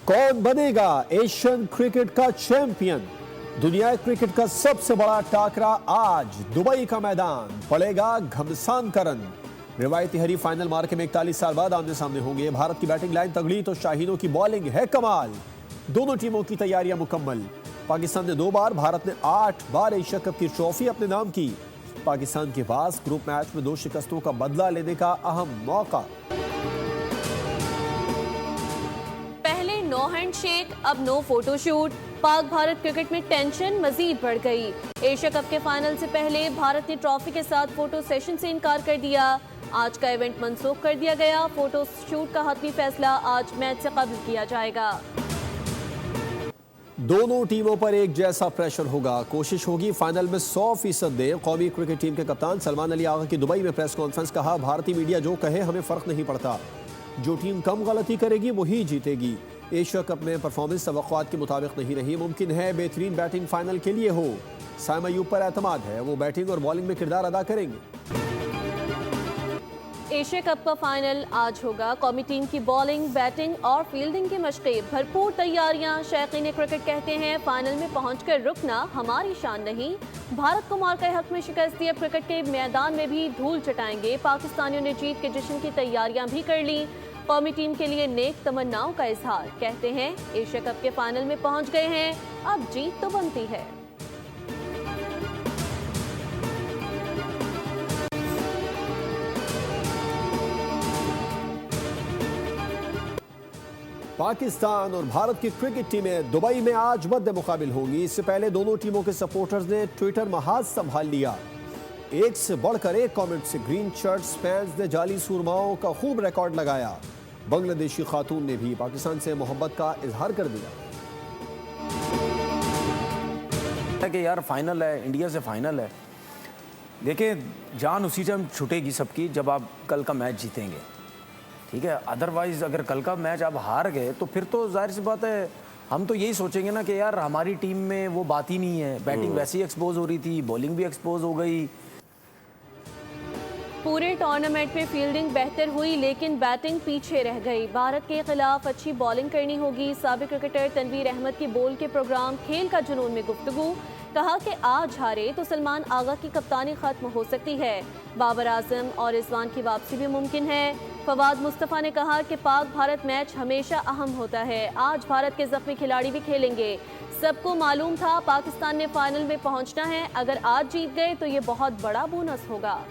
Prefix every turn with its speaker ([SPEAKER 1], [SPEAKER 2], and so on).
[SPEAKER 1] कौन बनेगा Asian cricket का चैंपियन? दुनिया क्रिकेट का सबसे बड़ा टाकरा आज दुबई का मैदान पड़ेगा घमसान का रन। रिवायती हरी फाइनल मार्के में 41 साल बाद आमने सामने होंगे। भारत की बैटिंग लाइन तगड़ी तो शाहीनों की बॉलिंग है कमाल। दोनों टीमों की तैयारियां मुकम्मल। पाकिस्तान ने 2 बार, भारत ने 8 बार एशिया कप की ट्रॉफी अपने नाम की। पाकिस्तान के पास ग्रुप मैच में 2 शिकस्तों का बदला लेने का अहम मौका।
[SPEAKER 2] पहले नो हैंडशेक, अब no photoshoot. Pak Bharat cricket में टेंशन मजीद बढ़ गई। एशिया कप के फाइनल से पहले भारत ने ट्रॉफी के साथ फोटो सेशन से इनकार कर दिया। आज का इवेंट मनसूख कर दिया गया। फोटो शूट का हतमी फैसला आज मैच से कबल किया जाएगा।
[SPEAKER 1] दोनों टीमों पर एक जैसा प्रेशर होगा। कोशिश होगी फाइनल में 100% दे। कौमी क्रिकेट टीम के कप्तान सलमान अली आगा की दुबई में प्रेस कॉन्फ्रेंस। कहा, भारतीय मीडिया जो कहे हमें फर्क नहीं पड़ता, जो टीम कम गलती करेगी वही जीतेगी। एशिया कप में परफॉर्मेंस तवक्कुआत के मुताबिक नहीं रही। मुमकिन है बेहतरीन बैटिंग फाइनल के लिए हो। साइम अयूब पर एतमाद है, वो बैटिंग और बॉलिंग में किरदार अदा करेंगे।
[SPEAKER 2] एशिया कप का फाइनल आज होगा। कौमी टीम की बॉलिंग, बैटिंग और फील्डिंग की मशक़ें, भरपूर तैयारियां। शौकीन क्रिकेट कहते हैं फाइनल में पहुंचकर रुकना हमारी शान नहीं। भारत को मार्का हक में शिकस्त दी, अब क्रिकेट के मैदान में भी धूल चटाएंगे। पाकिस्तानियों ने जीत के जश्न की तैयारियां भी कर ली। कौमी टीम के लिए नेक तमन्नाओं का इजहार। कहते हैं एशिया कप के फाइनल में पहुंच गए हैं, अब जीत तो बनती है।
[SPEAKER 1] पाकिस्तान और भारत की क्रिकेट टीमें दुबई में आज मद्दे मुकाबिल होंगी। इससे पहले दोनों टीमों के सपोर्टर्स ने ट्विटर महाज संभाल लिया। एक से बढ़कर एक कमेंट से ग्रीन शर्ट्स फैंस ने जाली सुरमाओं का खूब रिकॉर्ड लगाया। बांग्लादेशी खातून ने भी पाकिस्तान से मोहब्बत का इजहार कर दिया
[SPEAKER 3] कि यार फाइनल है, इंडिया से फाइनल है। देखिए, जान उसी टाइम छूटेगी सबकी जब आप कल का मैच जीतेंगे, ठीक है। अदरवाइज अगर कल का मैच आप हार गए तो फिर तो जाहिर सी बात है हम तो यही सोचेंगे ना कि यार हमारी टीम में वो बात ही नहीं है। बैटिंग वैसे ही एक्सपोज हो रही थी, बॉलिंग भी एक्सपोज हो गई।
[SPEAKER 2] पूरे टूर्नामेंट में फील्डिंग बेहतर हुई लेकिन बैटिंग पीछे रह गई। भारत के खिलाफ अच्छी बॉलिंग करनी होगी। साबिक क्रिकेटर तनवीर अहमद की बोल के प्रोग्राम खेल का जुनून में गुफ्तगू। कहा कि आज हारे तो सलमान आगा की कप्तानी खत्म हो सकती है। बाबर आजम और रिजवान की वापसी भी मुमकिन है। फवाद मुस्तफ़ा ने कहा कि पाक भारत मैच हमेशा अहम होता है। आज भारत के जख्मी खिलाड़ी भी खेलेंगे। सबको मालूम था पाकिस्तान ने फाइनल में पहुंचना है। अगर आज जीत गए तो ये बहुत बड़ा बोनस होगा।